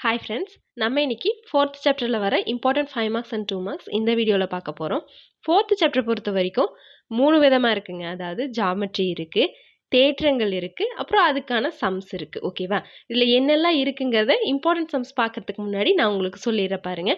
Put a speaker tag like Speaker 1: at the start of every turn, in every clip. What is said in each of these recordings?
Speaker 1: Hi friends, நம்ம இன்னைக்கு 4th சாப்டரில் வர இம்பார்ட்டன்ட் 5 மார்க்ஸ் அண்ட் 2 மார்க்ஸ் இந்த வீடியோவில் பார்க்க போகிறோம். 4th சாப்டர் பொறுத்த வரைக்கும் 3 விதமாக இருக்குங்க. அதாவது ஜாமெட்ரி இருக்குது, தேற்றங்கள் இருக்குது, அப்புறம் அதுக்கான சம்ஸ் இருக்குது. ஓகேவா? இதில் என்னெல்லாம் இருக்குங்கிறத இம்பார்ட்டன்ட் சம்ஸ் பார்க்கறதுக்கு முன்னாடி நான் உங்களுக்கு சொல்லிடுறேன் பாருங்க.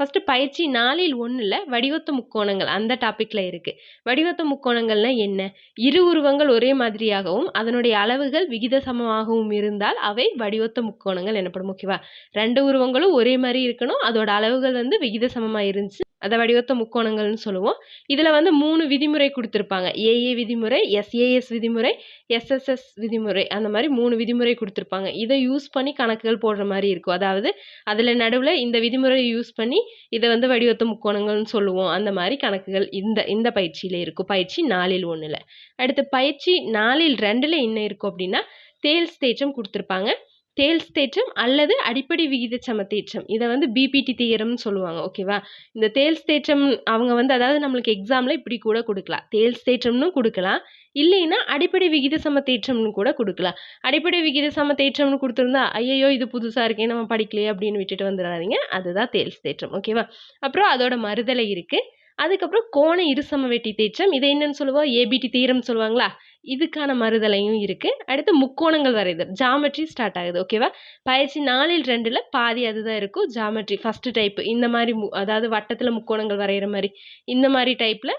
Speaker 1: ஃபஸ்ட்டு பயிற்சி 4ல் 1ல் வடிவத்து முக்கோணங்கள் அந்த டாப்பிக்கில் இருக்குது. வடிவத்து முக்கோணங்கள்னா என்ன? இரு உருவங்கள் ஒரே மாதிரியாகவும் அதனுடைய அளவுகள் விகித சமமாகவும் இருந்தால் அவை வடிவத்து முக்கோணங்கள் எனப்படும். ஓகேவா? 2 உருவங்களும் ஒரே மாதிரி இருக்கணும், அதோட அளவுகள் விகித சமமாக இருந்துச்சு, அதை வடிவத்த முக்கோணங்கள்னு சொல்லுவோம். இதில் 3 விதிமுறை கொடுத்துருப்பாங்க. ஏஏ விதிமுறை, எஸ்ஏஎஸ் விதிமுறை, எஸ்எஸ்எஸ் விதிமுறை, அந்த மாதிரி 3 விதிமுறை கொடுத்துருப்பாங்க. இதை யூஸ் பண்ணி கணக்குகள் போடுற மாதிரி இருக்கும். அதாவது அதில் நடுவில் இந்த விதிமுறையை யூஸ் பண்ணி இதை வடிவத்த முக்கோணங்கள்னு சொல்லுவோம். அந்த மாதிரி கணக்குகள் இந்த பயிற்சியில் இருக்கும். பயிற்சி 4ல் 1ல். அடுத்து பயிற்சி 4ல் 2ல் என்ன இருக்கும் அப்படின்னா தேல்ஸ் தேற்றம் கொடுத்துருப்பாங்க. தேல்ஸ் தேற்றம் அல்லது அடிப்படை விகித சம தேற்றம், இதை பிபிடி தியரம்னு சொல்லுவாங்க. ஓகேவா? இந்த தேல்ஸ் தேற்றம் அவங்க அதாவது நம்மளுக்கு எக்ஸாமில் இப்படி கூட கொடுக்கலாம். தேல்ஸ் தேற்றம்னு கொடுக்கலாம், இல்லைன்னா அடிப்படை விகித சம தேற்றம்னு கூட கொடுக்கலாம். அடிப்படை விகித சம தேற்றம்னு கொடுத்துருந்தா ஐயோ இது புதுசாக இருக்கே நம்ம படிக்கலையே அப்படின்னு விட்டுட்டு வந்துடாதீங்க. அதுதான் தேல்ஸ் தேற்றம். ஓகேவா? அப்புறம் அதோட மறுதலை இருக்குது. அதுக்கப்புறம் கோண இருசமவெட்டி தேற்றம், இதை என்னன்னு சொல்லுவோம்? ஏபிடி தீரம் சொல்லுவாங்களா, இதுக்கான மறுதலையும் இருக்குது. அடுத்து முக்கோணங்கள் வரைதல், ஜாமெட்ரி ஸ்டார்ட் ஆகுது. ஓகேவா? பயிற்சி 4ல் 2ல் பாதி அதுதான் இருக்கும். ஜாமெட்ரி ஃபஸ்ட்டு டைப், இந்த மாதிரி அதாவது வட்டத்தில் முக்கோணங்கள் வரைகிற மாதிரி இந்த மாதிரி டைப்பில்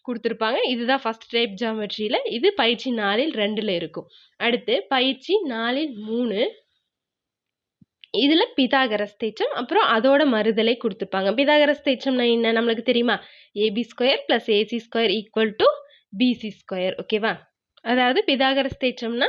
Speaker 1: கொடுத்துருப்பாங்க. இதுதான் ஃபஸ்ட் டைப் ஜாமெட்ரியில். இது பயிற்சி 4ல் 2ல் இருக்கும். அடுத்து பயிற்சி 4ல் 3, இதில் பிதாகரஸ் தேற்றம், அப்புறம் அதோட மறுதலை கொடுத்துருப்பாங்க. பிதாகரஸ் தேற்றம்னா என்ன நம்மளுக்கு தெரியுமா? AB square plus AC square equal to BC square. ஓகேவா? அதாவது பிதாகரஸ் தேற்றம்னா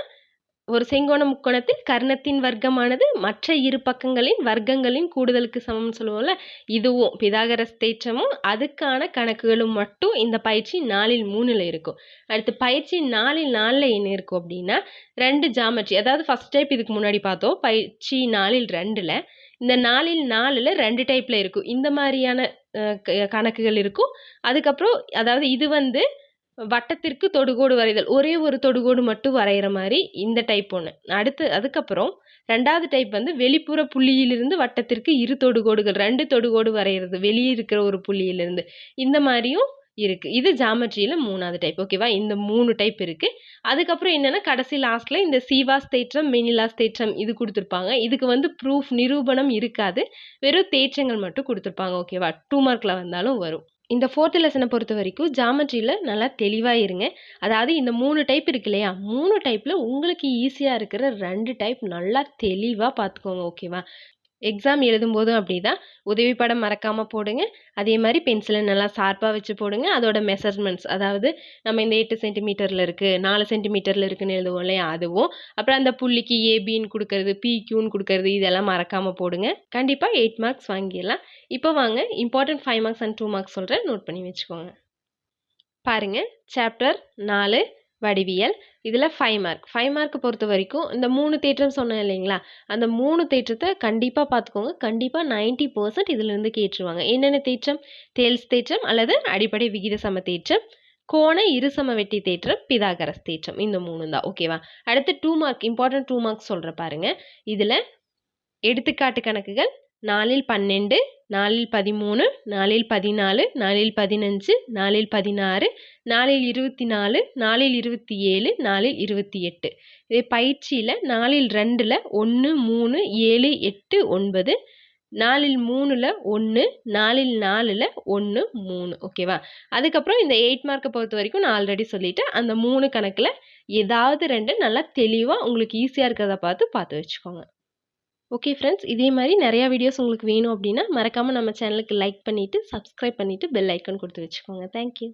Speaker 1: ஒரு செங்கோண முக்கோணத்தில் கர்ணத்தின் வர்க்கமானது மற்ற இரு பக்கங்களின் வர்க்கங்களின் கூடுதலுக்கு சமம்னு சொல்லுவோம்ல, இதுவும் பிதாகரஸ் தேற்றமும் அதுக்கான கணக்குகளும் மட்டும் இந்த பயிற்சி 4ல் 3ல் இருக்கும். அடுத்து பயிற்சி 4ல் 4ல் என்ன இருக்கும் அப்படின்னா 2 ஜாமெட்ரி, அதாவது ஃபஸ்ட் டைப் இதுக்கு முன்னாடி பார்த்தோம். பயிற்சி 4ல் 2ல் இந்த 4ல் 4ல் 2 டைப்பில் இருக்கும். இந்த மாதிரியான கணக்குகள் இருக்கும். அதுக்கப்புறம் அதாவது இது வட்டத்திற்கு தொடுகோடு வரைதல், ஒரே ஒரு தொடுகோடு மட்டும் வரைகிற மாதிரி இந்த டைப் ஒன்று. அதுக்கப்புறம் 2வது டைப் வெளிப்புற புள்ளியிலிருந்து வட்டத்திற்கு இரு தொடுகோடுகள், 2 தொடுகோடு வரைகிறது வெளியே இருக்கிற ஒரு புள்ளியிலிருந்து, இந்த மாதிரியும் இருக்குது. இது ஜாமெட்ரியில் 3வது டைப். ஓகேவா? இந்த 3 டைப் இருக்குது. அதுக்கப்புறம் என்னென்னா கடைசி லாஸ்ட்டில் இந்த சீவாஸ் தேற்றம், மெனிலாஸ் தேற்றம் இது கொடுத்துருப்பாங்க. இதுக்கு ப்ரூஃப் நிரூபணம் இருக்காது, வெறும் தேற்றங்கள் மட்டும் கொடுத்துருப்பாங்க. ஓகேவா? 2 மார்க்கில் வந்தாலும் வரும். இந்த 4th லெசனை பொறுத்த வரைக்கும் ஜாமெட்ரியில் நல்லா தெளிவாக இருங்க. அதாவது இந்த 3 டைப் இருக்கு இல்லையா, 3 டைப்பில் உங்களுக்கு ஈஸியாக இருக்கிற 2 டைப் நல்லா தெளிவாக பார்த்துக்கோங்க. ஓகேவா? எக்ஸாம் எழுதும்போதும் அப்படி தான், உதவி படம் மறக்காமல் போடுங்க. அதே மாதிரி பென்சிலை நல்லா ஷார்ப்பாக வச்சு போடுங்க. அதோட மெஷர்மெண்ட்ஸ், அதாவது நம்ம இந்த 8 சென்டிமீட்டரில் இருக்குது, 4 சென்டிமீட்டரில் இருக்குன்னு எழுதுவோம் இல்லையா, அதுவும் அப்புறம் அந்த புள்ளிக்கு ஏபின்னு கொடுக்கறது, பிக்யூன்னு கொடுக்கறது, இதெல்லாம் மறக்காமல் போடுங்க. கண்டிப்பாக 8 மார்க்ஸ் வாங்கிடலாம். இப்போ வாங்க இம்பார்ட்டன்ட் 5 மார்க்ஸ் அண்ட் 2 மார்க்ஸ் சொல்கிறேன், நோட் பண்ணி வச்சுக்கோங்க. பாருங்கள், சாப்டர் 4 வடிவியல், இதில் 5 மார்க். 5 மார்க்கு பொறுத்த வரைக்கும் இந்த 3 தேற்றம் சொன்னேன் இல்லைங்களா, அந்த 3 தேற்றத்தை கண்டிப்பாக பார்த்துக்கோங்க. கண்டிப்பாக 90% இதிலிருந்து கேட்டுருவாங்க. என்னென்ன தேற்றம்? தேல்ஸ் தேற்றம் அல்லது அடிப்படை விகித சம தேற்றம், கோண இருசமவெட்டி தேற்றம், பிதாகரஸ் தேற்றம், இந்த 3 தான். ஓகேவா? அடுத்து 2 மார்க், இம்பார்ட்டன்ட் 2 மார்க்ஸ் சொல்கிற பாருங்க. இதில் எடுத்துக்காட்டு கணக்குகள் 4ல் 12, 4ல் 13, 4ல் 14, 4ல் 15, 4ல் 16, 4ல் 24, 4ல் 27, 4ல் 28. இதே பயிற்சியில் 4ல் 2ல் 1, 3, 7, 8, 9, 4ல் 3ல் 1, 4ல் 4ல் 1, 3. ஓகேவா? அதுக்கப்புறம் இந்த 8 மார்க்கை பொறுத்த வரைக்கும் நான் ஆல்ரெடி சொல்லிட்டேன். அந்த 3 கணக்கில் ஏதாவது 2 நல்லா தெளிவாக உங்களுக்கு ஈஸியாக இருக்கிறத பார்த்து வச்சுக்கோங்க. ஓகே ஃப்ரெண்ட்ஸ், இதே மாதிரி நிறையா வீடியோஸ் உங்களுக்கு வேணும் அப்படின்னா மறக்காமல் நம்ம சேனலுக்கு லைக் பண்ணிவிட்டு சப்ஸ்கிரைப் பண்ணிவிட்டு பெல் ஐக்கான் கொடுத்து வச்சுக்கோங்க. தேங்க்யூ.